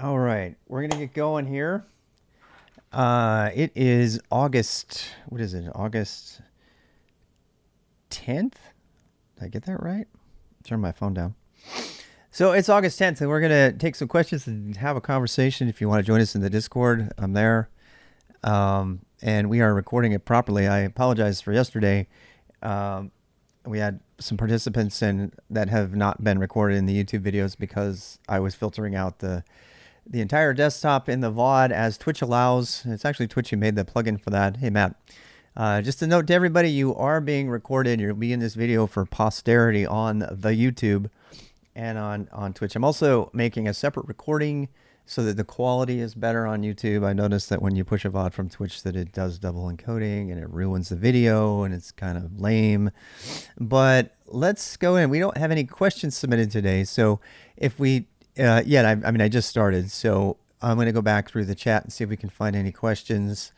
All right, we're gonna get going here. It is August. What is it? August 10th. Did I get that right? Turn my phone down. So it's August 10th, and we're gonna take some questions and have a conversation. If you want to join us in the Discord, I'm there. And we are recording it properly. I apologize for yesterday. Um, we had some participants and that have not been recorded in the YouTube videos because I was filtering out the entire desktop in the VOD as Twitch allows. It's actually Twitch who made the plugin for that. Hey, Matt. Just a note to everybody, you are being recorded. You'll be in this video for posterity on the YouTube and on Twitch. I'm also making a separate recording so that the quality is better on YouTube. I noticed that when you push a VOD from Twitch that it does double encoding and it ruins the video and it's kind of lame. But let's go in. We don't have any questions submitted today. So if we yet. I just started, so I'm going to go back through the chat and see if we can find any questions.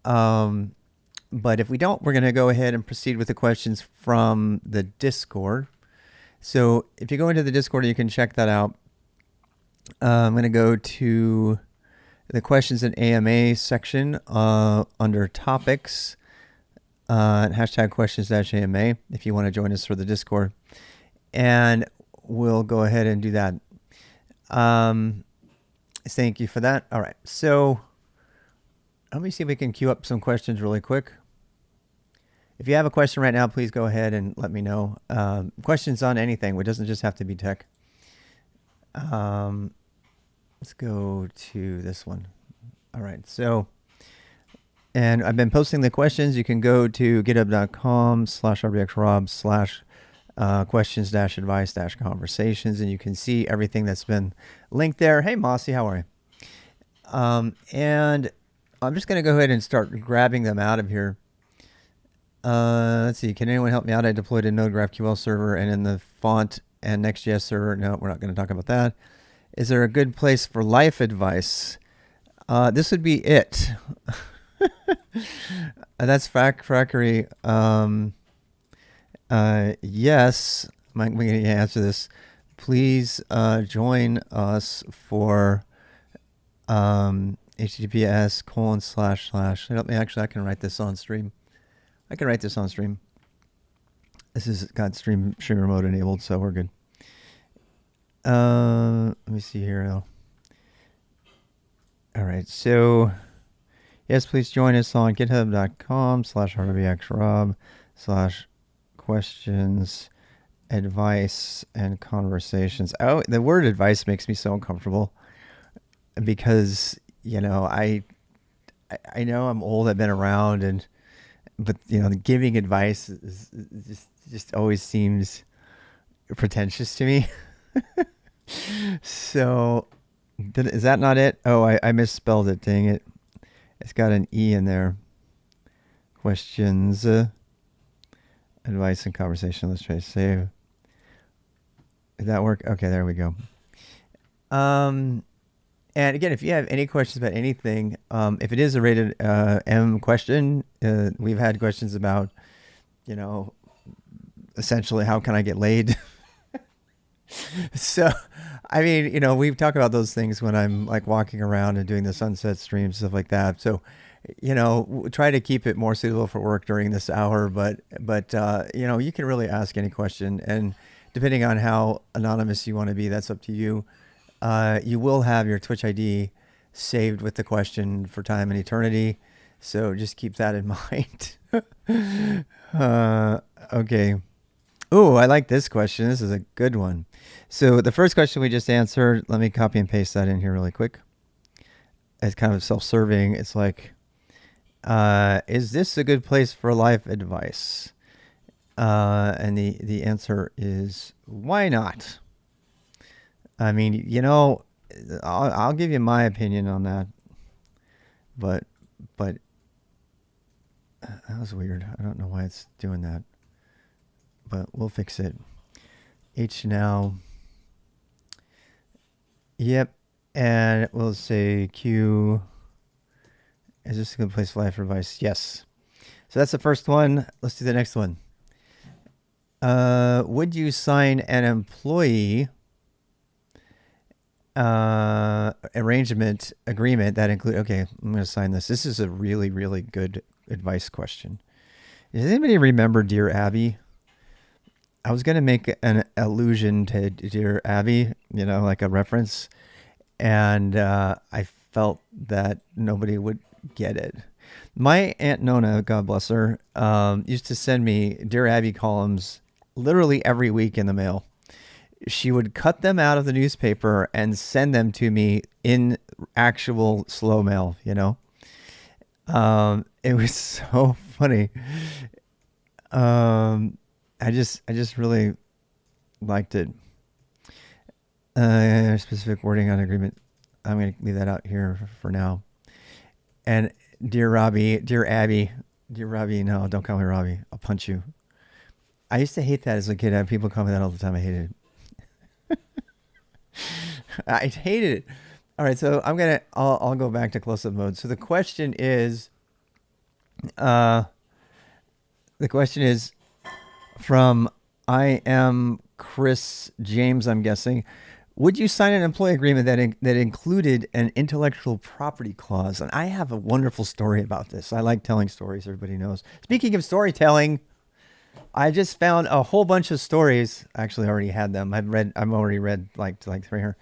But if we don't, we're going to go ahead and proceed with the questions from the Discord. So if you go into the Discord, you can check that out. I'm going to go to the questions and AMA section under topics, hashtag questions-AMA if you want to join us for the Discord. And we'll go ahead and do that. Thank you for that. All right, so let me see if we can queue up some questions really quick. If you have a question right now, please go ahead and let me know. Questions on anything. It doesn't just have to be tech. Let's go to this one. All right, so, and I've been posting the questions. You can go to github.com/rbxrob/ questions-advice-conversations, and you can see everything that's been linked there. Hey, Mossy, how are you? And I'm just going to go ahead and start grabbing them out of here. Let's see. Can anyone help me out? I deployed a Node GraphQL server and in the font and Next.js server. No, we're not going to talk about that. Is there a good place for life advice? This would be it. That's Frackery. Yes, I'm going to answer this. Please join us for https:// Actually, I can write this on stream. This has got streamer mode enabled, so we're good. Let me see here. All right, so yes, please join us on github.com/rbxrob/ questions, advice, and conversations. Oh, the word advice makes me so uncomfortable because, you know, I know I'm old, I've been around, but you know, giving advice is just always seems pretentious to me. So, is that not it? Oh, I misspelled it, dang it. It's got an E in there. Questions, advice, and conversation. Let's try to save. Did that work? Okay, there we go. And again, if you have any questions about anything, if it is a rated M question, we've had questions about, you know, essentially how can I get laid? So, I mean, you know, we talk about those things when I'm like walking around and doing the sunset streams, stuff like that. So, you know, try to keep it more suitable for work during this hour. But you know, you can really ask any question, and depending on how anonymous you want to be, that's up to you. You will have your Twitch ID saved with the question for time and eternity, so just keep that in mind. Okay. Oh, I like this question. This is a good one. So the first question we just answered, let me copy and paste that in here really quick. It's kind of self-serving. It's like, is this a good place for life advice? And the answer is, why not? I mean, you know, I'll give you my opinion on that, but that was weird. I don't know why it's doing that, but we'll fix it. H now. Yep. And we'll say Q. Is this a good place for life advice? Yes. So that's the first one. Let's do the next one. Would you sign an employee arrangement agreement that include. Okay, I'm going to sign this. This is a really, really good advice question. Does anybody remember Dear Abby? I was going to make an allusion to Dear Abby, like a reference, and I felt that nobody would get it. My Aunt Nona, God bless her, used to send me Dear Abby columns literally every week in the mail. She would cut them out of the newspaper and send them to me in actual slow mail. It was so funny. I just really liked it. Specific wording on agreement. I'm going to leave that out here for now. And dear Abby, no, don't call me Robbie. I'll punch you. I used to hate that as a kid. I had people call me that all the time. I hated it. I hated it. All right, so I'll go back to close-up mode. So the question is from I am Chris James, I'm guessing. Would you sign an employee agreement that included an intellectual property clause? And I have a wonderful story about this. I like telling stories, everybody knows. Speaking of storytelling, I just found a whole bunch of stories. Actually, I already had them. I've already read like 300.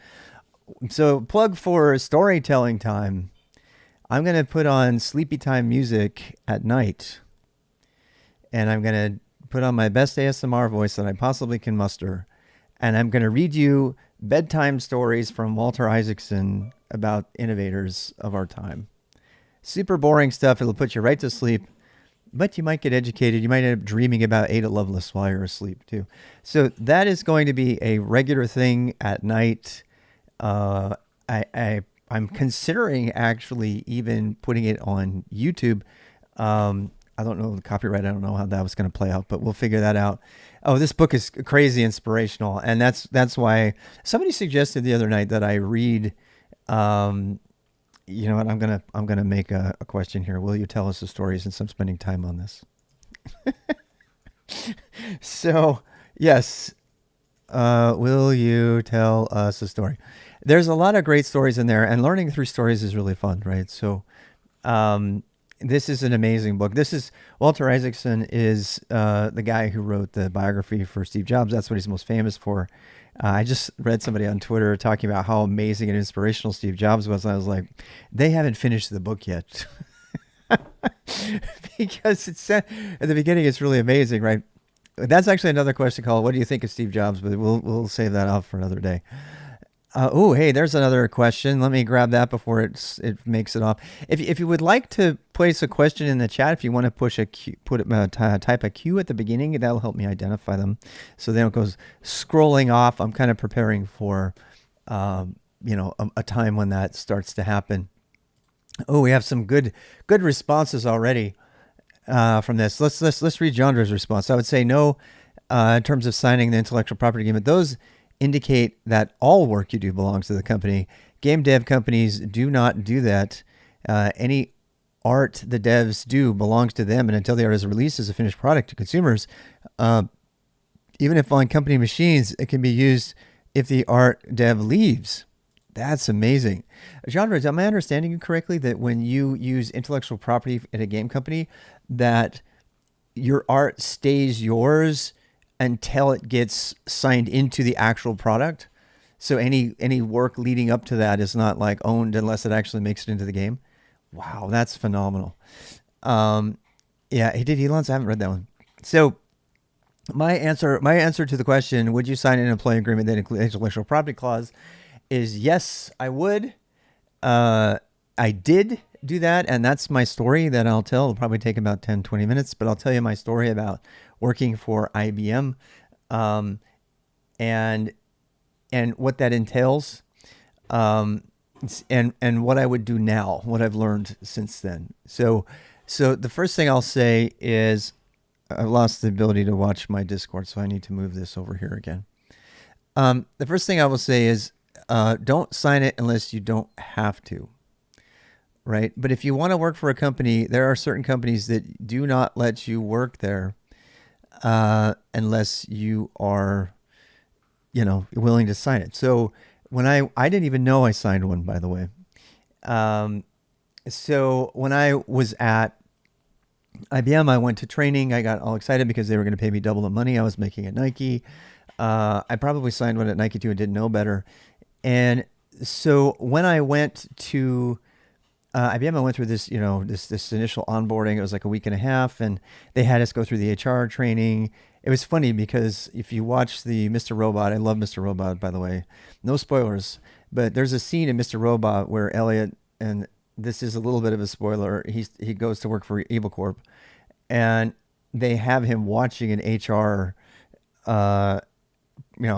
So plug for storytelling time. I'm going to put on sleepy time music at night. And I'm going to put on my best ASMR voice that I possibly can muster. And I'm going to read you bedtime stories from Walter Isaacson about innovators of our time. Super boring stuff. It'll put you right to sleep, but you might get educated. You might end up dreaming about Ada Lovelace while you're asleep too. So that is going to be a regular thing at night. I'm considering actually even putting it on YouTube. I don't know the copyright. I don't know how that was going to play out, but we'll figure that out. Oh, this book is crazy inspirational, and that's why somebody suggested the other night that I read. You know what? I'm gonna make a question here. Will you tell us a story? Since I'm spending time on this. So yes, will you tell us a story? There's a lot of great stories in there, and learning through stories is really fun, right? So. This is an amazing book. This is Walter Isaacson is the guy who wrote the biography for Steve Jobs. That's what he's most famous for. I just read somebody on Twitter talking about how amazing and inspirational Steve Jobs was. And I was like, they haven't finished the book yet. Because it's at the beginning, it's really amazing, right? That's actually another question called, what do you think of Steve Jobs? But we'll save that off for another day. Oh, hey, there's another question. Let me grab that before it makes it off. If you would like to place a question in the chat, if you want to push a Q, type a Q at the beginning, that'll help me identify them, so they don't go scrolling off. I'm kind of preparing for, a time when that starts to happen. Oh, we have some good responses already from this. Let's read Jondra's response. I would say no, in terms of signing the intellectual property agreement. Those indicate that all work you do belongs to the company. Game dev companies do not do that. Any art the devs do belongs to them, and until the art is released as a finished product to consumers, even if on company machines, it can be used if the art dev leaves. That's amazing. Genre, am I understanding you correctly that when you use intellectual property at a game company, that your art stays yours until it gets signed into the actual product? So any work leading up to that is not like owned unless it actually makes it into the game. Wow, that's phenomenal. Yeah, he did Elon's. I haven't read that one. So my answer to the question, would you sign an employee agreement that includes intellectual property clause, is yes, I would. I did do that, and that's my story that I'll tell. It'll probably take about 10, 20 minutes, but I'll tell you my story about working for IBM, and what that entails, and what I would do now, what I've learned since then. So the first thing I'll say is I've lost the ability to watch my Discord, so I need to move this over here again. The first thing I will say is don't sign it unless you don't have to. Right? But if you want to work for a company, there are certain companies that do not let you work there unless you are, willing to sign it. So when I didn't even know I signed one, by the way. Um, so when I was at IBM, I went to training. I got all excited because they were going to pay me double the money I was making at Nike. I probably signed one at Nike too and didn't know better. And so when I went to IBM, I went through this, this initial onboarding. It was like a week and a half, and they had us go through the HR training. It was funny because if you watch the Mr. Robot, I love Mr. Robot, by the way. No spoilers, but there's a scene in Mr. Robot where Elliot, and this is a little bit of a spoiler, he goes to work for Evil Corp, and they have him watching an HR, uh,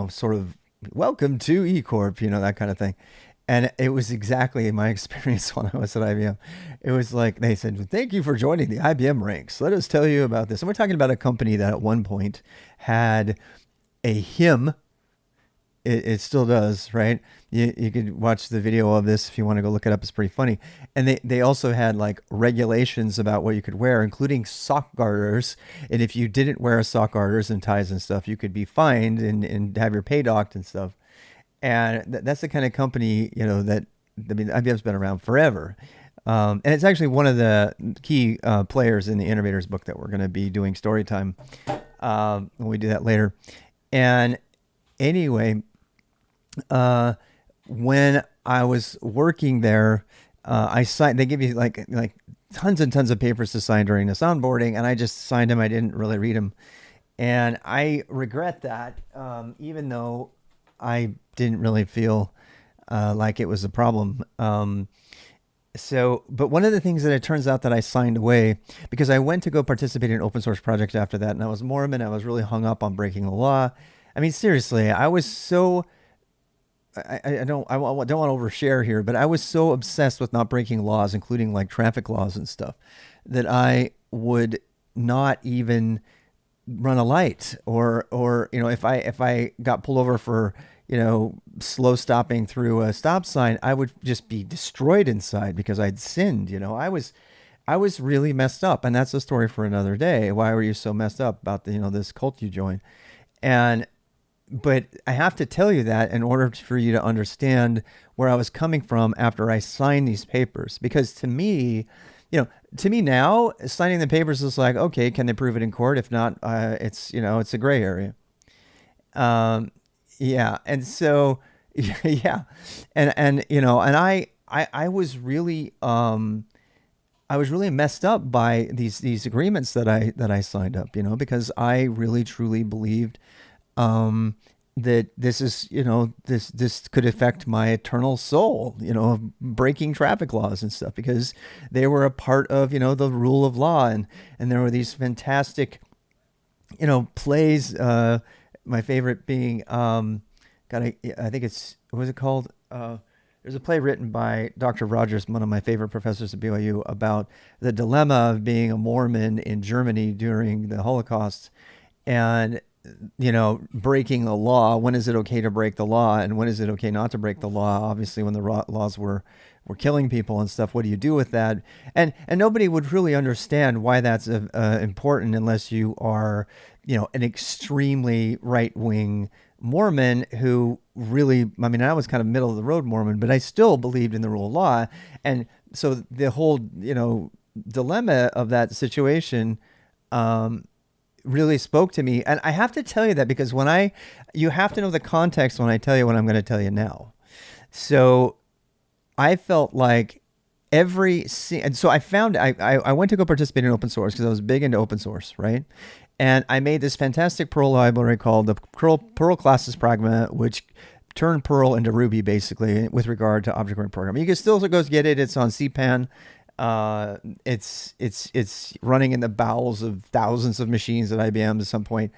sort of welcome to E Corp, that kind of thing. And it was exactly my experience when I was at IBM. It was like they said, "Thank you for joining the IBM ranks. Let us tell you about this." And we're talking about a company that at one point had a hymn. It still does, right? You could watch the video of this if you want to go look it up. It's pretty funny. And they also had like regulations about what you could wear, including sock garters. And if you didn't wear sock garters and ties and stuff, you could be fined and have your pay docked and stuff. And that's the kind of company, that, I mean, IBM's been around forever. And it's actually one of the key players in the Innovators book that we're going to be doing story time when we do that later. And anyway, when I was working there, I signed, they give you like tons and tons of papers to sign during this onboarding, and I just signed them. I didn't really read them. And I regret that, even though I didn't really feel like it was a problem. But one of the things that it turns out that I signed away, because I went to go participate in an open source project after that, and I was Mormon, I was really hung up on breaking the law. I mean, seriously, I was so, I don't want to overshare here, but I was so obsessed with not breaking laws, including like traffic laws and stuff, that I would not even run a light, or if I got pulled over for slow stopping through a stop sign, I would just be destroyed inside because I'd sinned. I was really messed up, and that's a story for another day. Why were you so messed up about this cult you joined? But I have to tell you that in order for you to understand where I was coming from after I signed these papers, because to me now, signing the papers is like, okay, can they prove it in court? If not, it's a gray area. Yeah, and so yeah, and I was really messed up by these agreements that I signed up, because I really truly believed that this is, this could affect my eternal soul, of breaking traffic laws and stuff, because they were a part of, the rule of law. And there were these fantastic, plays, my favorite being, I think what was it called? There's a play written by Dr. Rogers, one of my favorite professors at BYU, about the dilemma of being a Mormon in Germany during the Holocaust, and breaking the law. When is it okay to break the law, and when is it okay not to break the law? Obviously, when the laws were killing people and stuff, what do you do with that? And nobody would really understand why that's important unless you are, an extremely right wing Mormon who really, I mean, I was kind of middle of the road Mormon, but I still believed in the rule of law. And so the whole, dilemma of that situation, really spoke to me. And I have to tell you that because you have to know the context when I tell you what I'm going to tell you now. So I felt like and so I went to go participate in open source because I was big into open source, right? And I made this fantastic Perl library called the Perl Classes Pragma, which turned Perl into Ruby basically with regard to object-oriented programming. You can still go get it. It's on CPAN. It's running in the bowels of thousands of machines at IBM at some point.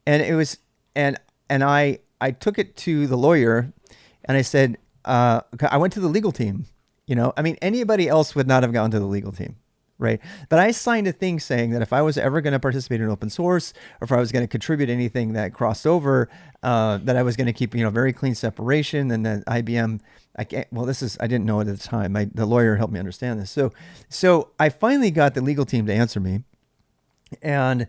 And it was, and I took it to the lawyer and I said, I went to the legal team, I mean, anybody else would not have gone to the legal team. Right. But I signed a thing saying that if I was ever going to participate in open source, or if I was going to contribute anything that crossed over, that I was going to keep, very clean separation, and that IBM, I didn't know it at the time. The lawyer helped me understand this. So I finally got the legal team to answer me, and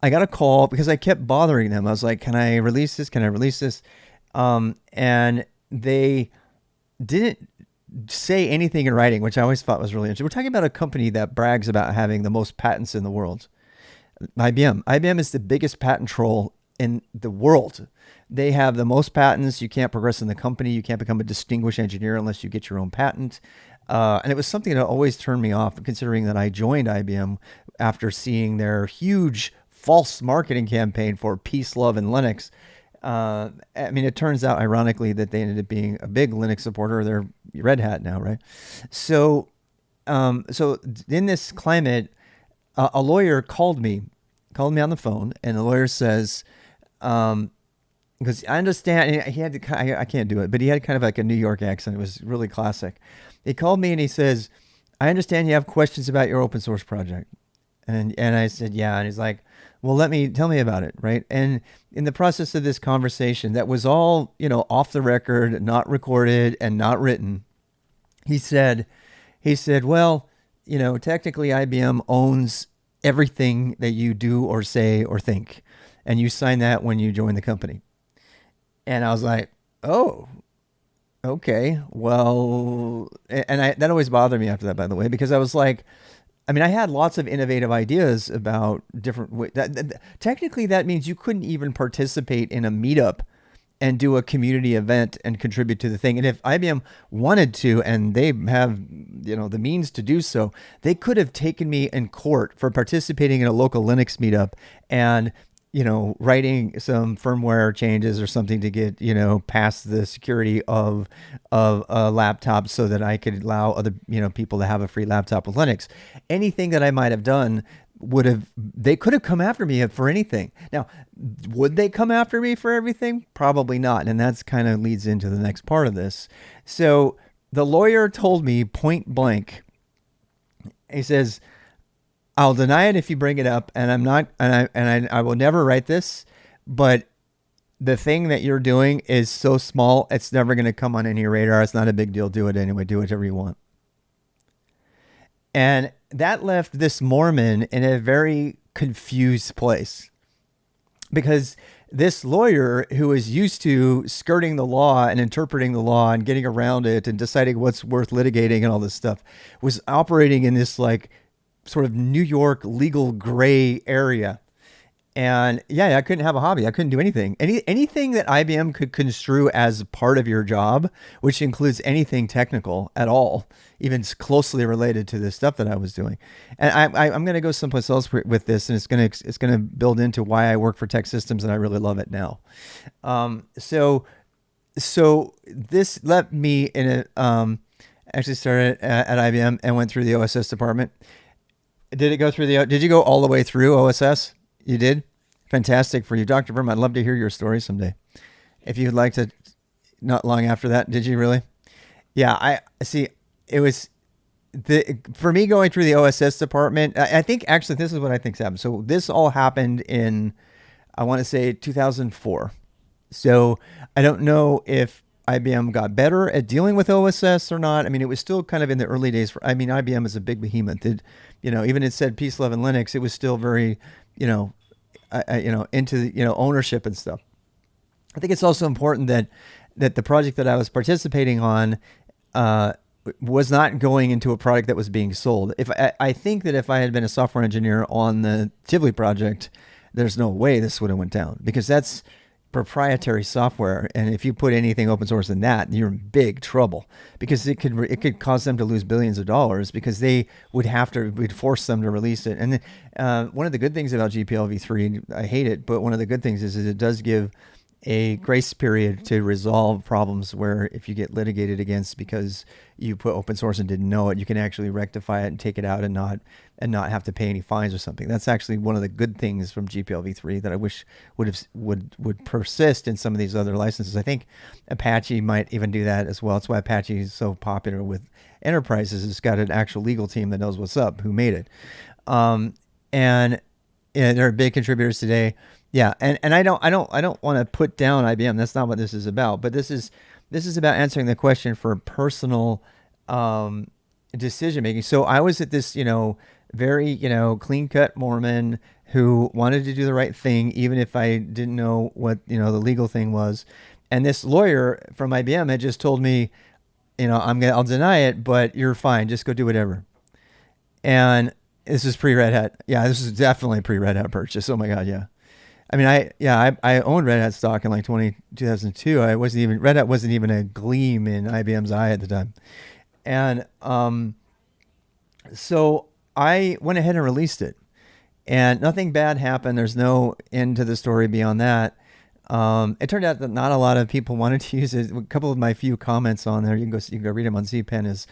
I got a call because I kept bothering them. I was like, can I release this? Can I release this? And they didn't say anything in writing, which I always thought was really interesting. We're talking about a company that brags about having the most patents in the world. IBM. IBM is the biggest patent troll in the world. They have the most patents. You can't progress in the company. You can't become a distinguished engineer unless you get your own patent. And it was something that always turned me off, considering that I joined IBM after seeing their huge false marketing campaign for peace, love, and Linux. I mean, it turns out, ironically, that they ended up being a big Linux supporter. They're Red Hat now, right? So, so in this climate, a lawyer called me on the phone, and the lawyer says, because I understand he had to, I can't do it, but he had kind of like a New York accent. It was really classic. He called me and he says, I understand you have questions about your open source project. And I said, yeah. And he's like, well, tell me about it. Right. And in the process of this conversation that was all, off the record, not recorded and not written, he said, well, technically IBM owns everything that you do or say or think. And you sign that when you join the company. And I was like, oh, okay, well, and that always bothered me after that, by the way, because I was like, I mean, I had lots of innovative ideas about different ways. Technically, that means you couldn't even participate in a meetup and do a community event and contribute to the thing. And if IBM wanted to, and they have, the means to do so, they could have taken me in court for participating in a local Linux meetup and writing some firmware changes or something to get, past the security of a laptop so that I could allow other, people to have a free laptop with Linux. Anything that I might have done they could have come after me for anything. Now, would they come after me for everything? Probably not. And that's kind of leads into the next part of this. So the lawyer told me point blank, he says, I'll deny it if you bring it up, and I'm not, and I will never write this, but the thing that you're doing is so small, it's never going to come on any radar. It's not a big deal. Do it anyway. Do whatever you want. And that left this Mormon in a very confused place, because this lawyer, who is used to skirting the law and interpreting the law and getting around it and deciding what's worth litigating and all this stuff, was operating in this like sort of New York legal gray area. And yeah, I couldn't have a hobby. I couldn't do anything. Anything that IBM could construe as part of your job, which includes anything technical at all, even closely related to the stuff that I was doing. And I'm going to go someplace else with this, and it's going to build into why I work for Tech Systems, and I really love it now. So this left me in a actually started at IBM and went through the OSS department. Did you go all the way through OSS? You did? Fantastic for you. Dr. Verma, I'd love to hear your story someday. If you'd like to, not long after that. Did you really? Yeah, I see. It was for me going through the OSS department. I think actually this is what I think's happened. So this all happened in, I want to say 2004. So I don't know if IBM got better at dealing with OSS or not. I mean, it was still kind of in the early days. IBM is a big behemoth. Even it said peace, love, and Linux. It was still very, into ownership and stuff. I think it's also important that the project that I was participating on was not going into a product that was being sold. I think that if I had been a software engineer on the Tivoli project, there's no way this would have went down, because that's proprietary software, and if you put anything open source in that, you're in big trouble, because it could cause them to lose billions of dollars, because we'd force them to release it. And one of the good things about GPL v3, I hate it, but one of the good things is it does give a grace period to resolve problems where if you get litigated against because you put open source and didn't know it, you can actually rectify it and take it out and not have to pay any fines or something. That's actually one of the good things from GPL v3 that I wish would persist in some of these other licenses. I think Apache might even do that as well. That's why Apache is so popular with enterprises. It's got an actual legal team that knows what's up, who made it. And they're big contributors today. Yeah, and I don't want to put down IBM. That's not what this is about. But this is about answering the question for personal decision making. So I was at this, very, clean cut Mormon who wanted to do the right thing, even if I didn't know what, the legal thing was. And this lawyer from IBM had just told me, I'll deny it, but you're fine. Just go do whatever. And this is pre Red Hat. Yeah, this is definitely pre Red Hat purchase. Oh my God, yeah. I mean, I owned Red Hat stock in like 2002. I wasn't even Red Hat wasn't even a gleam in IBM's eye at the time, and so I went ahead and released it, and nothing bad happened. There's no end to the story beyond that. It turned out that not a lot of people wanted to use it. A couple of my few comments on there, you can go read them on ZPen, is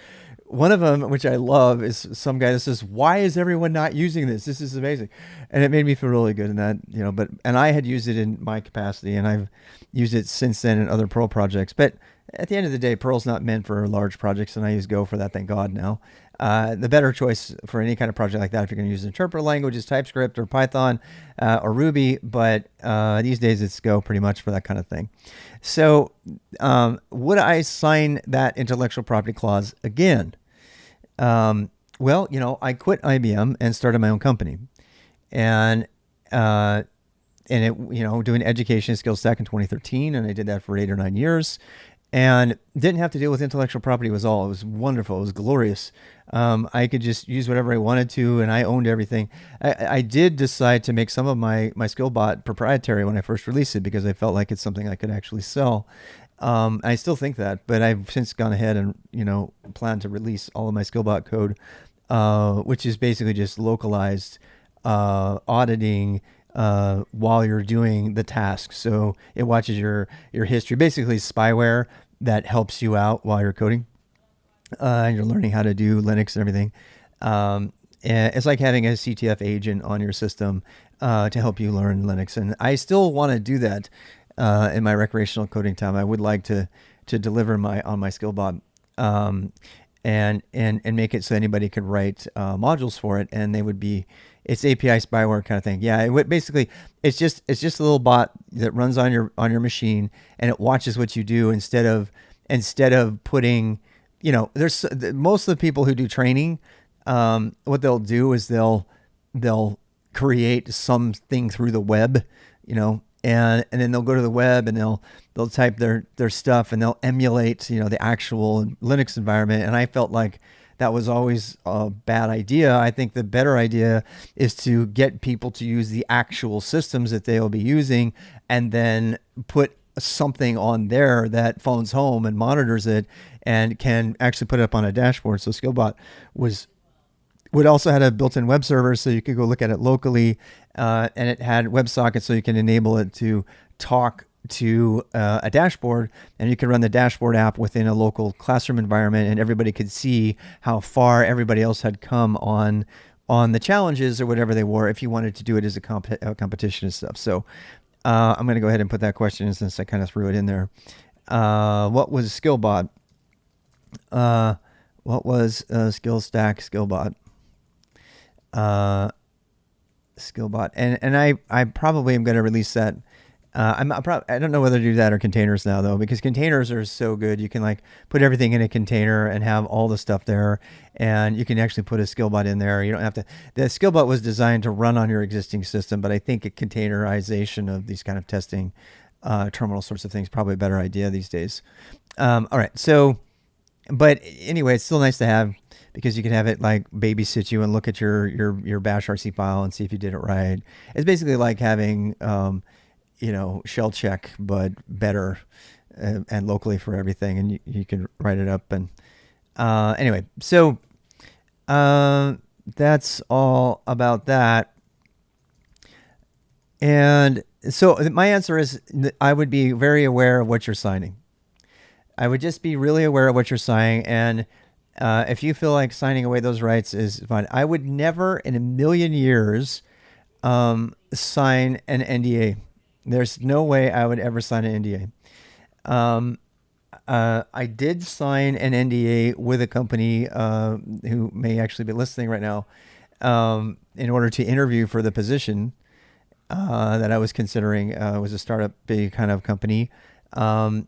one of them, which I love, is some guy that says, "Why is everyone not using this? This is amazing," and it made me feel really good. And that, and I had used it in my capacity, and I've used it since then in other Perl projects. But at the end of the day, Perl's not meant for large projects, and I use Go for that. Thank God now. The better choice for any kind of project like that, if you're going to use an interpreter language, is TypeScript or Python or Ruby. But these days, it's Go pretty much for that kind of thing. So, would I sign that intellectual property clause again? Well, I quit IBM and started my own company, and doing education at SKILSTAK in 2013, and I did that for 8 or 9 years. And didn't have to deal with intellectual property. Was all. It was wonderful. It was glorious. I could just use whatever I wanted to, and I owned everything. I did decide to make some of my skillbot proprietary when I first released it, because I felt like it's something I could actually sell. I still think that, but I've since gone ahead and plan to release all of my skillbot code, which is basically just localized auditing while you're doing the task. So it watches your history, basically spyware that helps you out while you're coding. And you're learning how to do Linux and everything. And it's like having a CTF agent on your system to help you learn Linux. And I still want to do that in my recreational coding time. I would like to deliver on my skillbot and make it so anybody could write modules for it, and they would be, it's API spyware kind of thing. Yeah, it would basically, it's just a little bot that runs on your machine, and it watches what you do instead of putting, there's most of the people who do training, what they'll do is they'll create something through the web, and then they'll go to the web and they'll type their stuff, and they'll emulate, the actual Linux environment. And I felt like that was always a bad idea. I think the better idea is to get people to use the actual systems that they'll be using, and then put something on there that phones home and monitors it and can actually put it up on a dashboard. So Skillbot would also had a built-in web server, so you could go look at it locally, and it had WebSockets, so you can enable it to talk to a dashboard, and you could run the dashboard app within a local classroom environment, and everybody could see how far everybody else had come on the challenges or whatever they were, if you wanted to do it as a competition and stuff. So I'm going to go ahead and put that question in, since I kind of threw it in there. What was Skillbot? What was SKILSTAK Skillbot? Skillbot, and I probably am going to release that. I don't know whether to do that or containers now, though, because containers are so good. You can like put everything in a container and have all the stuff there, and you can actually put a Skillbot in there. You don't have to. The Skillbot was designed to run on your existing system, but I think a containerization of these kind of testing terminal sorts of things is probably a better idea these days. All right, so, but anyway, it's still nice to have, because you can have it like babysit you and look at your bash RC file and see if you did it right. It's basically like having shell check, but better and locally for everything, and you can write it up. And anyway, so that's all about that. And so my answer is, I would be very aware of what you're signing. I would just be really aware of what you're signing, and if you feel like signing away those rights is fine. I would never in a million years sign an NDA. There's no way I would ever sign an NDA. I did sign an NDA with a company who may actually be listening right now, in order to interview for the position that I was considering. It was a startup big kind of company. And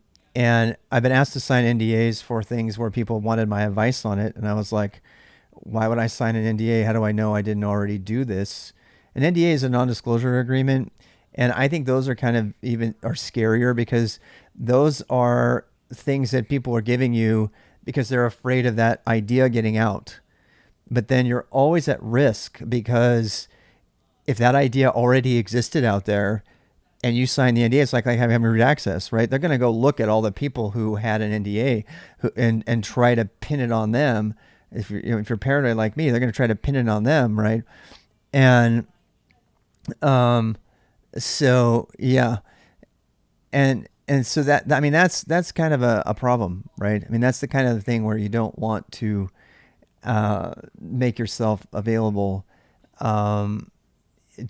I've been asked to sign NDAs for things where people wanted my advice on it. And I was like, why would I sign an NDA? How do I know I didn't already do this? An NDA is a non-disclosure agreement. And I think those are kind of are scarier, because Those are things that people are giving you because they're afraid of that idea getting out. But then you're always at risk because if that idea already existed out there and you sign the NDA, it's like having root access, right? They're going to go look at all the people who had an NDA and try to pin it on them. If if you're paranoid like me, they're going to try to pin it on them, right? And um, so yeah, and so that, I mean, that's kind of a problem, right? I mean, that's the kind of thing where you don't want to make yourself available um,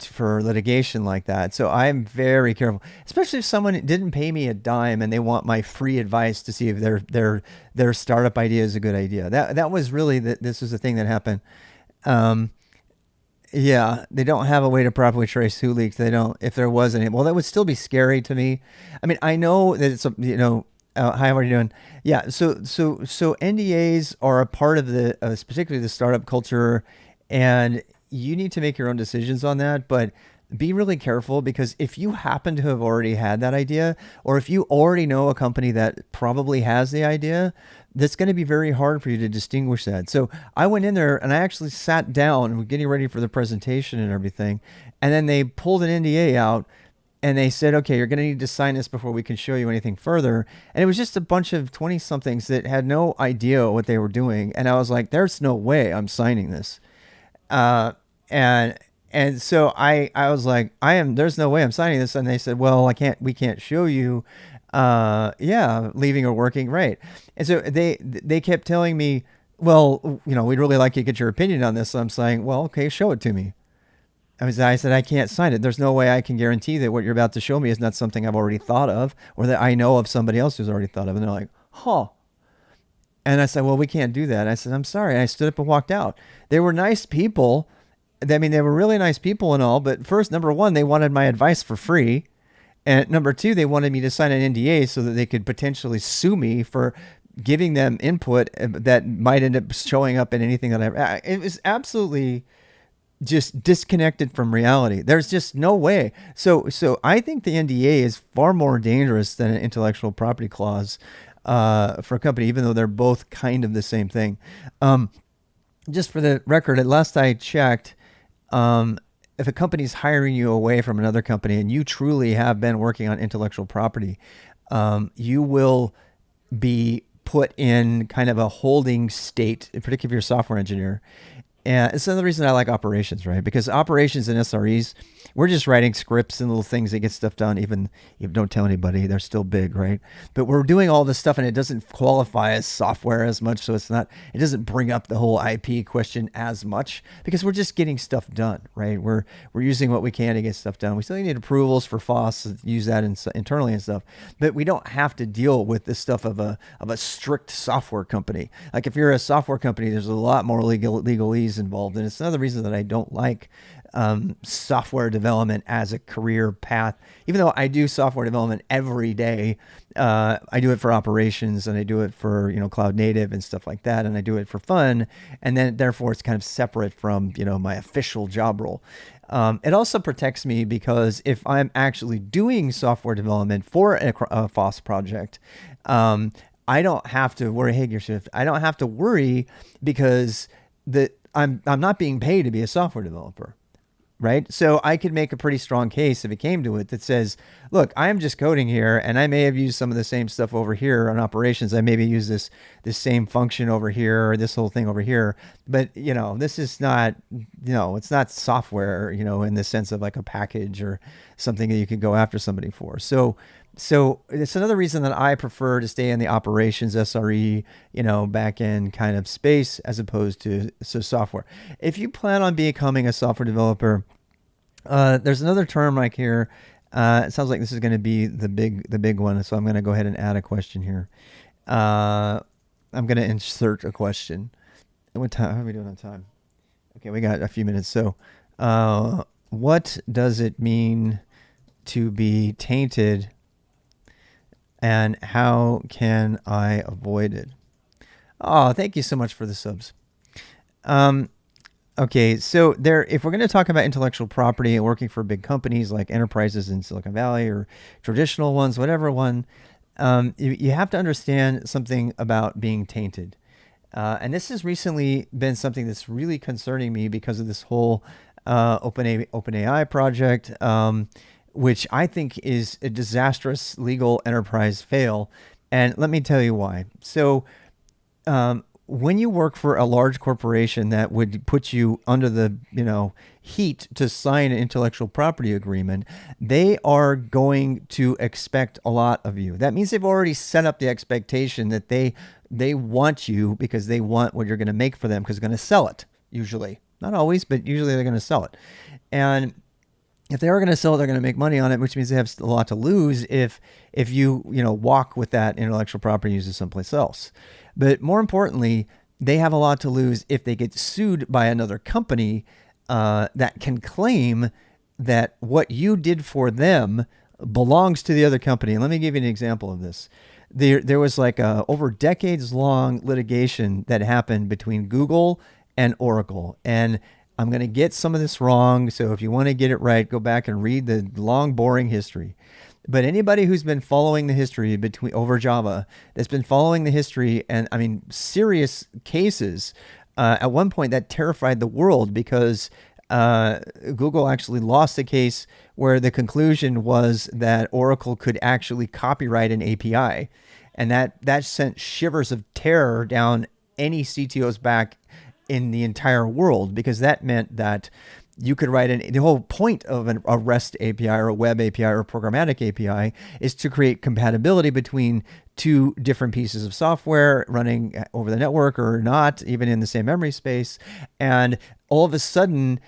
for litigation like that. So I'm very careful, especially if someone didn't pay me a dime and they want my free advice to see if their startup idea is a good idea. That was really this was the thing that happened. Um, yeah, they don't have a way to properly trace who leaked. They don't. If there was any, well, that would still be scary to me. I mean, I know that it's hi, how are you doing? Yeah, so NDAs are a part of the particularly the startup culture, and you need to make your own decisions on that. But be really careful because if you happen to have already had that idea, or if you already know a company that probably has the idea, that's going to be very hard for you to distinguish that. So I went in there and I actually sat down and was getting ready for the presentation and everything. And then they pulled an NDA out and they said, okay, you're going to need to sign this before we can show you anything further. And it was just a bunch of 20 somethings that had no idea what they were doing. And I was like, there's no way I'm signing this. Uh, and so I was like, there's no way I'm signing this. And they said, well, we can't show you, yeah, leaving or working. Right. And so they kept telling me, well, we'd really like you to get your opinion on this. So I'm saying, well, okay, show it to me. I said, I can't sign it. There's no way I can guarantee that what you're about to show me is not something I've already thought of or that I know of somebody else who's already thought of. And they're like, huh. And I said, well, we can't do that. I said, I'm sorry. And I stood up and walked out. They were nice people. I mean, they were really nice people and all. But first, number one, they wanted my advice for free. And number two, they wanted me to sign an NDA so that they could potentially sue me for giving them input that might end up showing up in anything that it was absolutely just disconnected from reality. There's just no way. So I think the NDA is far more dangerous than an intellectual property clause for a company, even though they're both kind of the same thing. Just for the record, at last I checked, if a company's hiring you away from another company and you truly have been working on intellectual property, you will be put in kind of a holding state, particularly if you're a software engineer. And it's another reason I like operations, right? Because operations and SREs, we're just writing scripts and little things that get stuff done. Even if don't tell anybody, they're still big, right? But we're doing all this stuff and it doesn't qualify as software as much. So it doesn't bring up the whole IP question as much because we're just getting stuff done, right? We're using what we can to get stuff done. We still need approvals for FOSS, use that internally and stuff. But we don't have to deal with this stuff of a strict software company. Like if you're a software company, there's a lot more legalese involved. And it's another reason that I don't like software development as a career path. Even though I do software development every day, I do it for operations and I do it for cloud native and stuff like that, and I do it for fun, and then therefore it's kind of separate from my official job role. It also protects me because if I'm actually doing software development for a FOSS project, I don't have to worry. Hey, Gearshift, I don't have to worry because I'm not being paid to be a software developer, right? So I could make a pretty strong case if it came to it that says, look, I am just coding here and I may have used some of the same stuff over here on operations. I maybe use this same function over here or this whole thing over here. But, this is not, it's not software, in the sense of like a package or something that you could go after somebody for. So it's another reason that I prefer to stay in the operations SRE, back end kind of space as opposed to software. If you plan on becoming a software developer, there's another term right here. It sounds like this is going to be the big one. So I'm going to go ahead and add a question here. I'm going to insert a question. What time? How are we doing on time? Okay, we got a few minutes. So, what does it mean to be tainted? And how can I avoid it? Oh, thank you so much for the subs. Okay, so if we're going to talk about intellectual property and working for big companies like enterprises in Silicon Valley or traditional ones, whatever one, You have to understand something about being tainted. And this has recently been something that's really concerning me because of this whole OpenAI project, which I think is a disastrous legal enterprise fail. And let me tell you why. So, when you work for a large corporation that would put you under the heat to sign an intellectual property agreement, they are going to expect a lot of you. That means they've already set up the expectation that they want you because they want what you're going to make for them because they're going to sell it. Usually, not always, but usually they're going to sell it. And if they are going to sell it, they're going to make money on it, which means they have a lot to lose if you walk with that intellectual property and use it someplace else. But more importantly, they have a lot to lose if they get sued by another company that can claim that what you did for them belongs to the other company. And let me give you an example of this. There was like a over decades long litigation that happened between Google and Oracle. And I'm going to get some of this wrong. So if you want to get it right, go back and read the long, boring history. But anybody who's been following the history between over Java, that's been following the history, and I mean serious cases, at one point that terrified the world because Google actually lost a case where the conclusion was that Oracle could actually copyright an API, and that sent shivers of terror down any CTO's back in the entire world, because that meant that you could write the whole point of a REST API or a web API or a programmatic API is to create compatibility between two different pieces of software running over the network or not, even in the same memory space. And all of a sudden,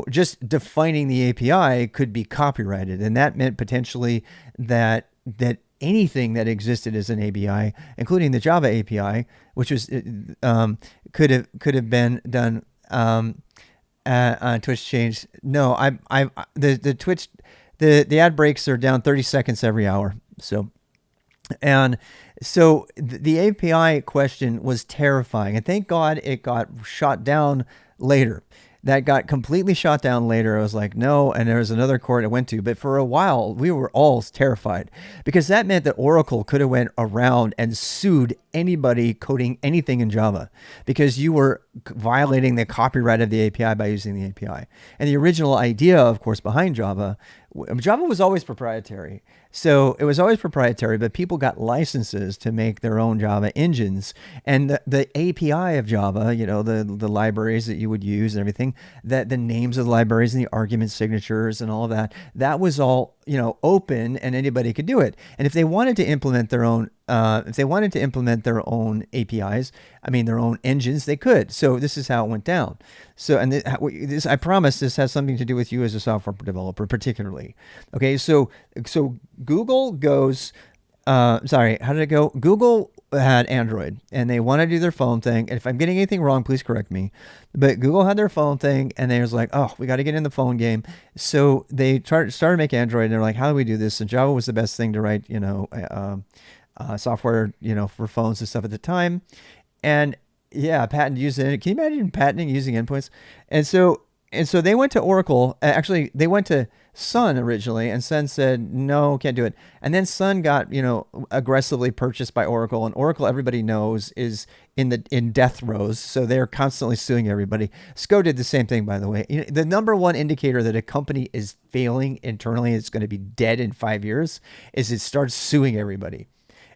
just defining the API could be copyrighted. And that meant potentially that anything that existed as an API, including the Java API, which was could have been done. Twitch changed. No, the Twitch, the ad breaks are down 30 seconds every hour. So the API question was terrifying, and thank God it got shot down later. That got completely shot down later. I was like, no, and there was another court I went to. But for a while, we were all terrified because that meant that Oracle could have went around and sued anybody coding anything in Java because you were violating the copyright of the API by using the API. And the original idea, of course, behind Java was always proprietary. So it was always proprietary, but people got licenses to make their own Java engines. And the API of Java, the libraries that you would use and everything, that the names of the libraries and the argument signatures and all of that was all, open, and anybody could do it. And if they wanted to implement their own APIs, their own engines, they could. So this is how it went down. So, and this, I promise, this has something to do with you as a software developer, particularly. Okay, so Google goes. Sorry, how did it go? Google had Android, and they want to do their phone thing. And if I'm getting anything wrong, please correct me. But Google had their phone thing, and they was like, oh, we got to get in the phone game. So they started to make Android, and they're like, how do we do this? And Java was the best thing to write, software, for phones and stuff at the time. And yeah, patent using it. Can you imagine patenting using endpoints? And so they went to Oracle. Actually, they went to Sun originally, and Sun said, no, can't do it. And then Sun got, aggressively purchased by Oracle, and Oracle, everybody knows, is in death rows. So they're constantly suing everybody. SCO did the same thing, by the way. The number one indicator that a company is failing internally, it's going to be dead in 5 years, is it starts suing everybody.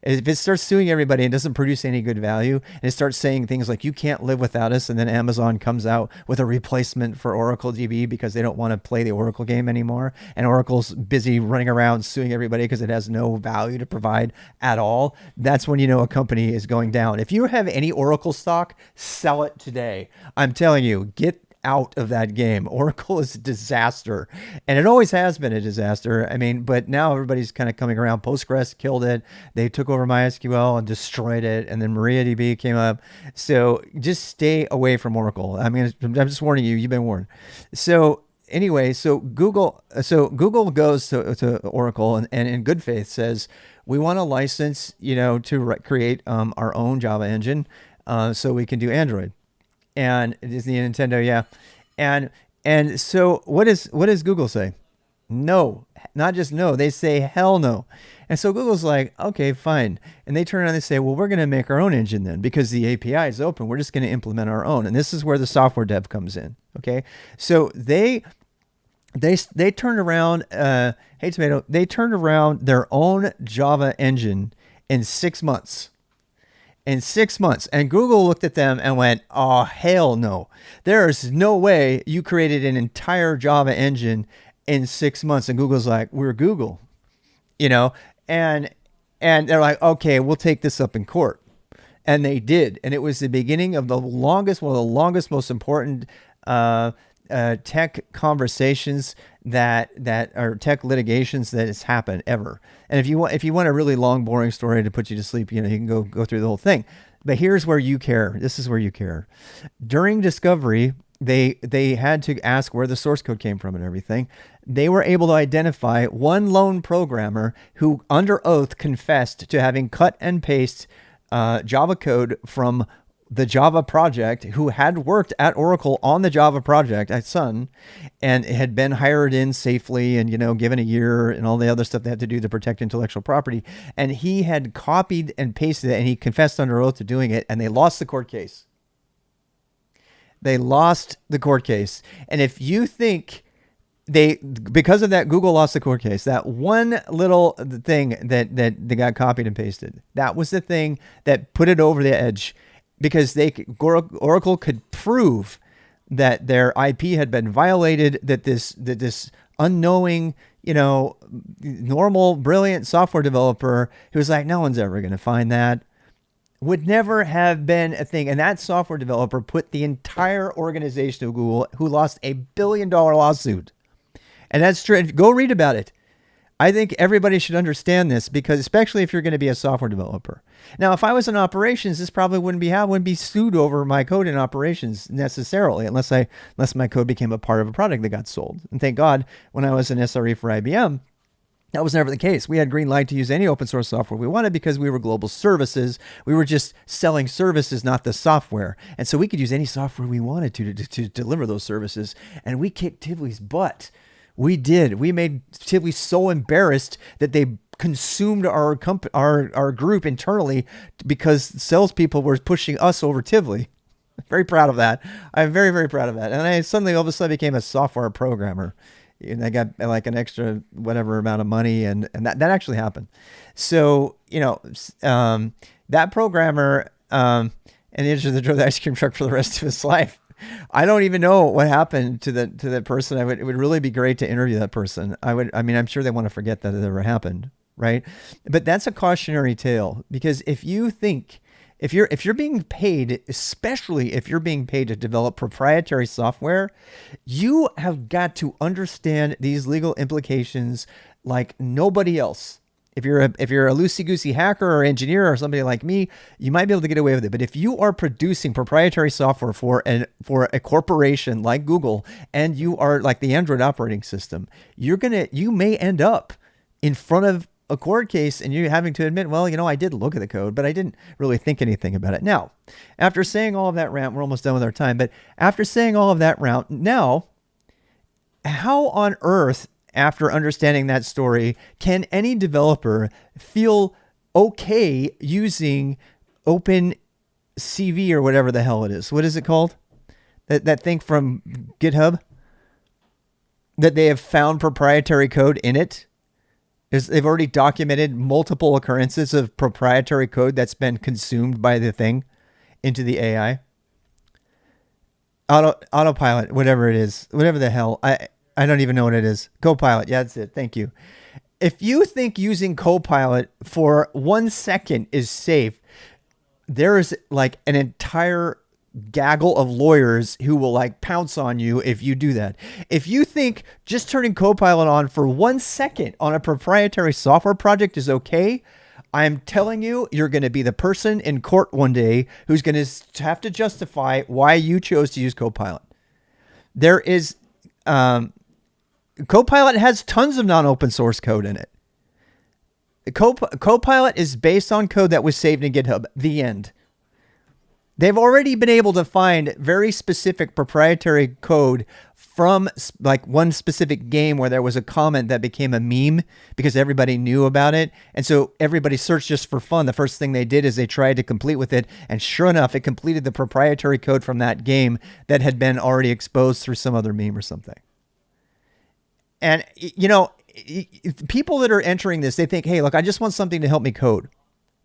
If it starts suing everybody and doesn't produce any good value, and it starts saying things like, you can't live without us, and then Amazon comes out with a replacement for Oracle DB because they don't want to play the Oracle game anymore, and Oracle's busy running around suing everybody because it has no value to provide at all, that's when a company is going down. If you have any Oracle stock, sell it today. I'm telling you, get out of that game. Oracle is a disaster, and it always has been a disaster. But now everybody's kind of coming around. Postgres killed it. They took over MySQL and destroyed it, and then MariaDB came up. So just stay away from Oracle. I'm just warning you. You've been warned. So anyway, so Google goes to Oracle and in good faith says, we want a license, to create our own Java engine, so we can do Android. And Disney and Nintendo, yeah. And so what does Google say? No, not just no. They say hell no. And so Google's like, okay, fine. And they turn around and they say, well, we're going to make our own engine then because the API is open. We're just going to implement our own. And this is where the software dev comes in. Okay. So they turned around, hey Tomato, they turned around their own Java engine in 6 months. In 6 months. And Google looked at them and went, oh, hell no. There's no way you created an entire Java engine in 6 months. And Google's like, we're Google, you know, and they're like, okay, we'll take this up in court. And they did. And it was the beginning of one of the longest, most important tech conversations that are tech litigations that has happened ever. And if you want a really long, boring story to put you to sleep, you can go through the whole thing. But here's where you care. This is where you care. During discovery, they had to ask where the source code came from and everything. They were able to identify one lone programmer who, under oath, confessed to having cut and paste Java code from the Java project, who had worked at Oracle on the Java project at Sun and had been hired in safely and, given a year and all the other stuff they had to do to protect intellectual property. And he had copied and pasted it, and he confessed under oath to doing it, and they lost the court case. They lost the court case. And if you think because of that, Google lost the court case, that one little thing that they got copied and pasted, that was the thing that put it over the edge, because Oracle could prove that their IP had been violated, that this unknowing, normal, brilliant software developer who was like, no one's ever going to find that, would never have been a thing. And that software developer put the entire organization of Google, who lost $1 billion lawsuit. And that's true. Go read about it. I think everybody should understand this, because especially if you're going to be a software developer. Now, if I was in operations, this probably wouldn't be sued over my code in operations necessarily, unless my code became a part of a product that got sold. And thank God, when I was an SRE for IBM, that was never the case. We had green light to use any open source software we wanted because we were global services. We were just selling services, not the software. And so we could use any software we wanted to deliver those services. And we kicked Tivoli's butt. We did. We made Tivoli so embarrassed that they consumed our group internally because salespeople were pushing us over Tivoli. Very proud of that. I'm very, very proud of that. And I suddenly all of a sudden became a software programmer. And I got like an extra whatever amount of money, and that actually happened. So, that programmer, and he just drove the ice cream truck for the rest of his life. I don't even know what happened to that person. It would really be great to interview that person. I'm sure they want to forget that it ever happened, right? But that's a cautionary tale, because if you're being paid, especially if you're being paid to develop proprietary software, you have got to understand these legal implications like nobody else. If you're a loosey-goosey hacker or engineer or somebody like me, you might be able to get away with it. But if you are producing proprietary software for a corporation like Google, and you are like the Android operating system, you may end up in front of a court case and you having to admit, well, I did look at the code, but I didn't really think anything about it. Now, after saying all of that rant, we're almost done with our time, but after saying all of that rant, now, how on earth, after understanding that story, can any developer feel okay using OpenCV or whatever the hell it is? What is it called? That thing from GitHub that they have found proprietary code in it? They've already documented multiple occurrences of proprietary code that's been consumed by the thing into the AI. Autopilot, whatever it is, whatever the hell. I don't even know what it is. Copilot. Yeah, that's it. Thank you. If you think using Copilot for 1 second is safe, there is like an entire gaggle of lawyers who will like pounce on you if you do that. If you think just turning Copilot on for 1 second on a proprietary software project is okay, I'm telling you, you're going to be the person in court one day who's going to have to justify why you chose to use Copilot. There is... Copilot has tons of non-open source code in it. Copilot is based on code that was saved in GitHub. The end. They've already been able to find very specific proprietary code from like one specific game where there was a comment that became a meme because everybody knew about it. And so everybody searched just for fun. The first thing they did is they tried to complete with it. And sure enough, it completed the proprietary code from that game that had been already exposed through some other meme or something. And, people that are entering this, they think, hey, look, I just want something to help me code.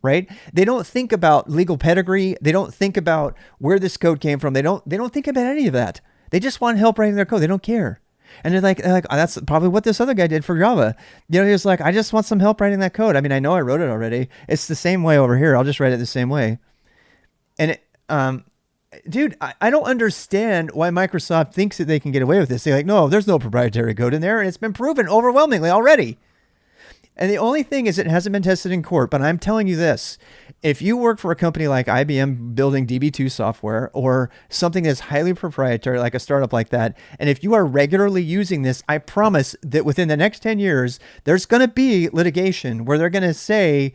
Right? They don't think about legal pedigree. They don't think about where this code came from. They don't think about any of that. They just want help writing their code. They don't care. And they're like, oh, that's probably what this other guy did for Java. He was like, I just want some help writing that code. I mean, I know I wrote it already. It's the same way over here. I'll just write it the same way. And dude, I don't understand why Microsoft thinks that they can get away with this. They're like, no, there's no proprietary code in there, and it's been proven overwhelmingly already. And the only thing is it hasn't been tested in court, but I'm telling you this. If you work for a company like IBM building DB2 software or something that's highly proprietary, like a startup like that, and if you are regularly using this, I promise that within the next 10 years, there's going to be litigation where they're going to say,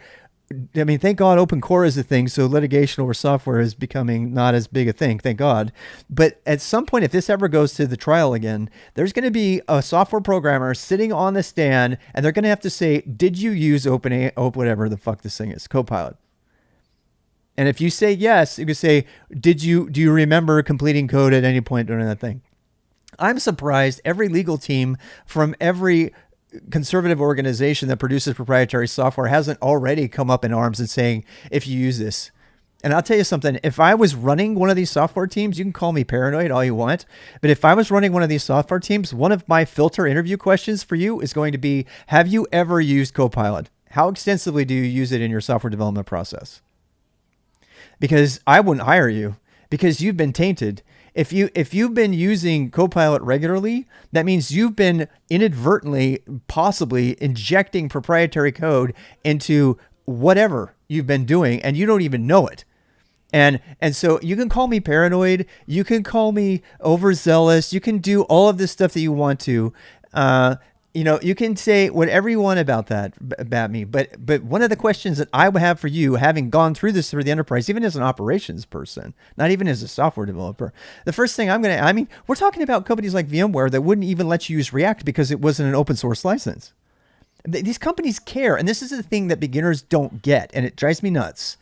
I mean, thank God open core is a thing, so litigation over software is becoming not as big a thing, thank God. But at some point, if this ever goes to the trial again, there's going to be a software programmer sitting on the stand, and they're going to have to say, did you use whatever the fuck this thing is, Copilot? And if you say yes, you can say, do you remember completing code at any point during that thing? I'm surprised every legal team from every conservative organization that produces proprietary software hasn't already come up in arms and saying, if you use this. And I'll tell you something, if I was running one of these software teams, you can call me paranoid all you want, but if I was running one of these software teams, one of my filter interview questions for you is going to be, have you ever used Copilot? How extensively do you use it in your software development process? Because I wouldn't hire you because you've been tainted. If you've been using Copilot regularly, that means you've been inadvertently, possibly injecting proprietary code into whatever you've been doing, and you don't even know it. And so you can call me paranoid, you can call me overzealous, you can do all of this stuff that you want to. You can say whatever you want about me, but one of the questions that I would have for you, having gone through this through the enterprise, even as an operations person, not even as a software developer, the first thing we're talking about companies like VMware that wouldn't even let you use React because it wasn't an open source license. These companies care, and this is the thing that beginners don't get, and it drives me nuts.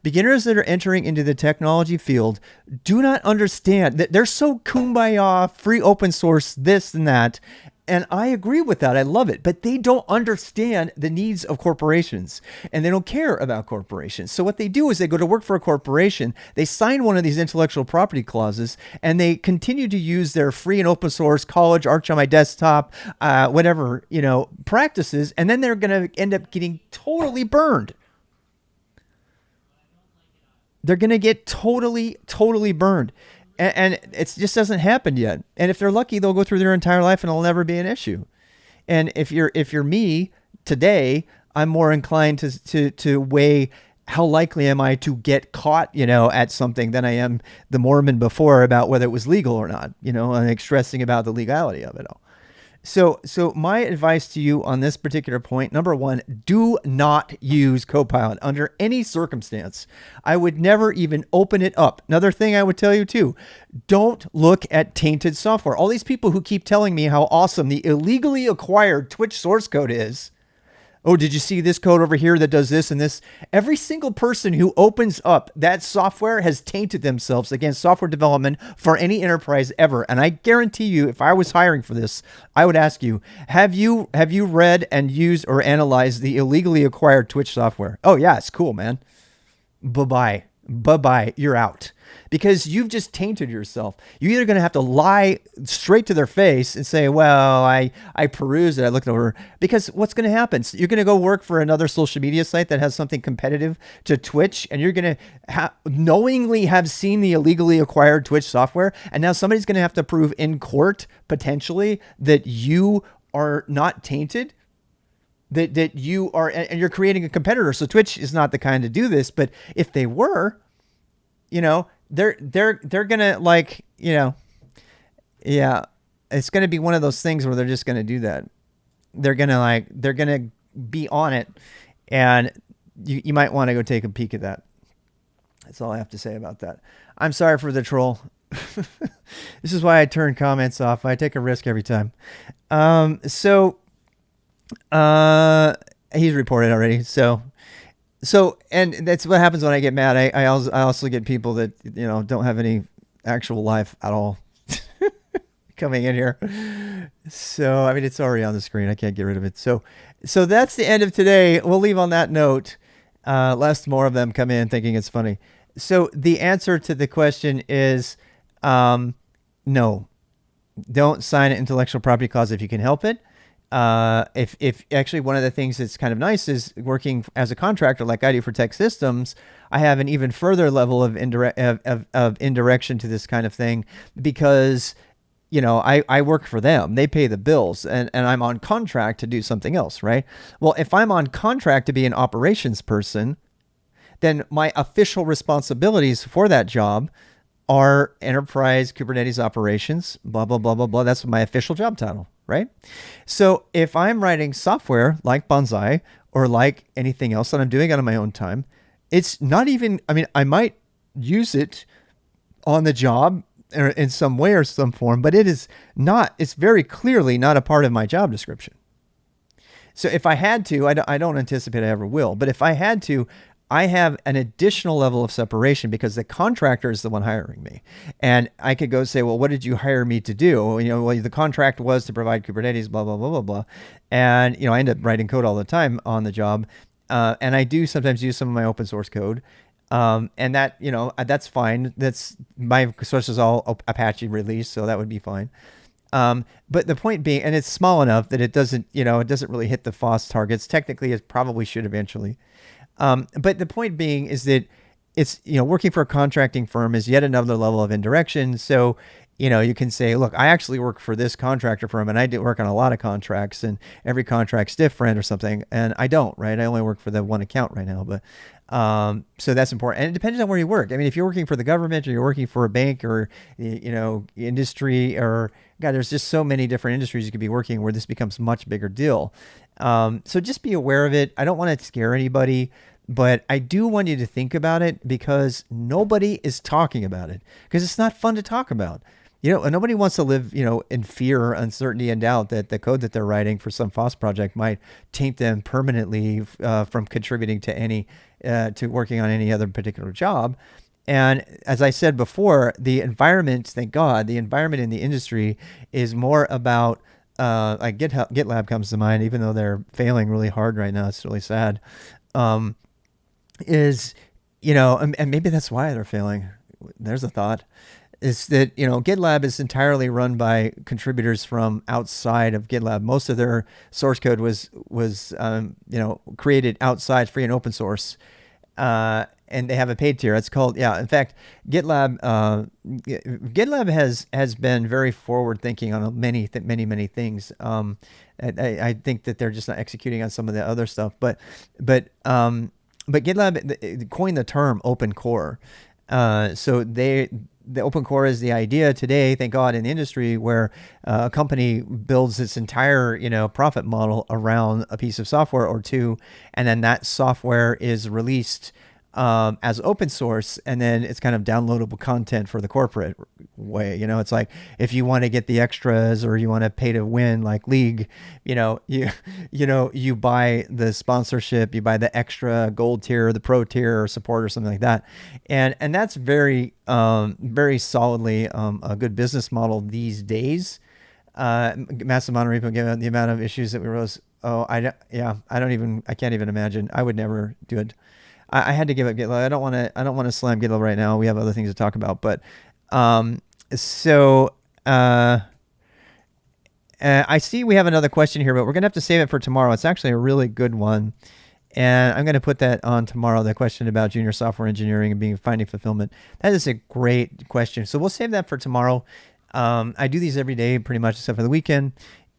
Beginners that are entering into the technology field do not understand that they're so kumbaya, free open source, this and that. And I agree with that. I love it. But they don't understand the needs of corporations, and they don't care about corporations. So what they do is they go to work for a corporation, they sign one of these intellectual property clauses, and they continue to use their free and open source college, Arch on my desktop, whatever, practices. And then they're going to end up getting totally burned. They're going to get totally, totally burned. And it just hasn't happened yet. And if they're lucky, they'll go through their entire life and it'll never be an issue. And if you're me today, I'm more inclined to weigh how likely am I to get caught, at something than I am the Mormon before about whether it was legal or not, and stressing about the legality of it all. So my advice to you on this particular point, number one, do not use Copilot under any circumstance. I would never even open it up. Another thing I would tell you too, don't look at tainted software. All these people who keep telling me how awesome the illegally acquired Twitch source code is. Oh, did you see this code over here that does this and this? Every single person who opens up that software has tainted themselves against software development for any enterprise ever. And I guarantee you, if I was hiring for this, I would ask you, have you read and used or analyzed the illegally acquired Twitch software? Oh yeah, it's cool, man. Bye-bye. You're out. Because you've just tainted yourself. You're either going to have to lie straight to their face and say, well, I perused it, I looked over. Because what's going to happen? So you're going to go work for another social media site that has something competitive to Twitch, and you're going to knowingly have seen the illegally acquired Twitch software, and now somebody's going to have to prove in court, potentially, that you are not tainted. That you are, and you're creating a competitor. So Twitch is not the kind to do this, but if they were, they're gonna it's gonna be one of those things where they're just gonna do that. They're gonna be on it, and you might want to go take a peek at that. That's all I have to say about that. I'm sorry for the troll. This is why I turn comments off. I take a risk every time. So he's reported already. And that's what happens when I get mad. I also get people that don't have any actual life at all coming in here. So I mean, it's already on the screen. I can't get rid of it. So that's the end of today. We'll leave on that note, lest more of them come in thinking it's funny. So the answer to the question is no. Don't sign an intellectual property clause if you can help it. If actually one of the things that's kind of nice is working as a contractor like I do for tech systems, I have an even further level of indirection to this kind of thing because I work for them. They pay the bills and I'm on contract to do something else, right? Well, if I'm on contract to be an operations person, then my official responsibilities for that job are enterprise Kubernetes operations, blah, blah, blah, blah, blah. That's my official job title, right? So if I'm writing software like Bonsai or like anything else that I'm doing out of my own time, it's not even, I mean, I might use it on the job or in some way or some form, but it's very clearly not a part of my job description. So if I had to, I don't anticipate I ever will, but if I had to, I have an additional level of separation because the contractor is the one hiring me. And I could go say, well, what did you hire me to do? Well, the contract was to provide Kubernetes, blah, blah, blah, blah, blah. And, I end up writing code all the time on the job. And I do sometimes use some of my open source code. And that, that's fine. That's my source is all Apache release. So that would be fine. But the point being, and it's small enough that it doesn't really hit the FOSS targets. Technically, it probably should eventually. But the point being is that it's, working for a contracting firm is yet another level of indirection. So, you can say, look, I actually work for this contractor firm and I do work on a lot of contracts and every contract's different or something. And I don't, right? I only work for the one account right now, but, so that's important. And it depends on where you work. I mean, if you're working for the government or you're working for a bank or, industry or God, there's just so many different industries you could be working where this becomes a much bigger deal. So just be aware of it. I don't want to scare anybody, but I do want you to think about it because nobody is talking about it because it's not fun to talk about. Nobody wants to live, in fear, uncertainty, and doubt that the code that they're writing for some FOSS project might taint them permanently from contributing to working on any other particular job. And as I said before, the environment, thank God, the environment in the industry is more about, like GitLab comes to mind, even though they're failing really hard right now. It's really sad. And maybe that's why they're failing. There's a thought. Is that, GitLab is entirely run by contributors from outside of GitLab. Most of their source code was created outside free and open source. And they have a paid tier. It's called, in fact, GitLab has been very forward thinking on many things. I think that they're just not executing on some of the other stuff, but GitLab coined the term open core. So the open core is the idea today, thank God, in the industry where a company builds its entire, profit model around a piece of software or two, and then that software is released as open source, and then it's kind of downloadable content for the corporate way. It's like if you want to get the extras or you want to pay to win, like League, you buy the sponsorship, you buy the extra gold tier, the pro tier, or support or something like that, and that's very solidly a good business model these days. Massive amount of repo, given the amount of issues that we rose. I can't even imagine. I would never do it. I had to give up GitLab. I don't want to slam GitLab right now. We have other things to talk about, but I see we have another question here, but we're gonna have to save it for tomorrow. It's actually a really good one, and I'm gonna put that on tomorrow. The question about junior software engineering and finding fulfillment. That is a great question. So we'll save that for tomorrow. I do these every day, pretty much, except for the weekend,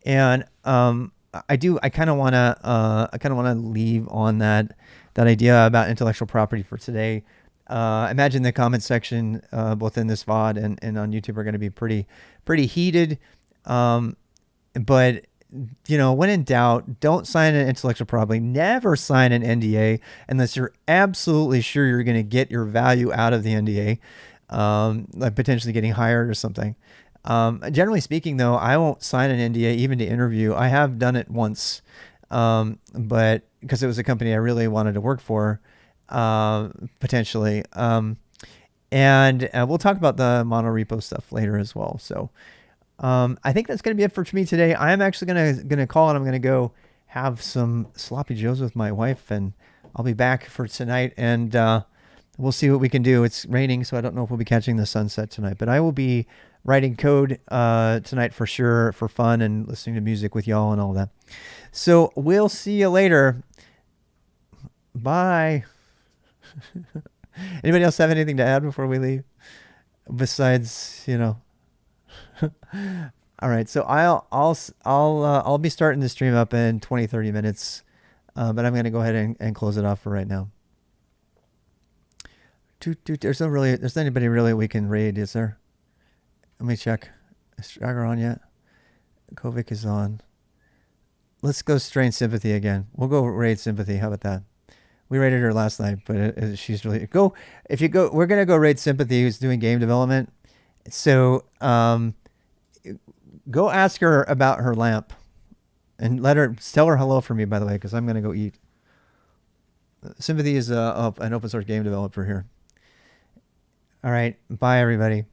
and I kind of want to leave on that idea about intellectual property for today. Imagine the comment section, both in this VOD and on YouTube, are going to be pretty heated. But when in doubt, don't sign an intellectual property. Never sign an NDA unless you're absolutely sure you're going to get your value out of the NDA. like potentially getting hired or something. Generally speaking, though, I won't sign an NDA even to interview. I have done it once, but because it was a company I really wanted to work for, potentially. And we'll talk about the monorepo stuff later as well. So I think that's going to be it for me today. I am actually gonna call and I'm gonna go have some sloppy joes with my wife, and I'll be back for tonight. And we'll see what we can do. It's raining, so I don't know if we'll be catching the sunset tonight. But I will be writing code tonight for sure, for fun and listening to music with y'all and all that. So we'll see you later. Bye. Anybody else have anything to add before we leave? Besides, all right. So I'll be starting the stream up in 20, 30 minutes. But I'm going to go ahead and close it off for right now. There's anybody really we can raid, is there? Let me check. Is Jagger on yet? Kovic is on. Let's go strain Sympathy again. We'll go raid Sympathy. How about that? We raided her last night, but she's really go. If you go, we're gonna go raid Sympathy, who's doing game development. So go ask her about her lamp, and tell her hello for me, by the way, because I'm gonna go eat. Sympathy is an open source game developer here. All right, bye everybody.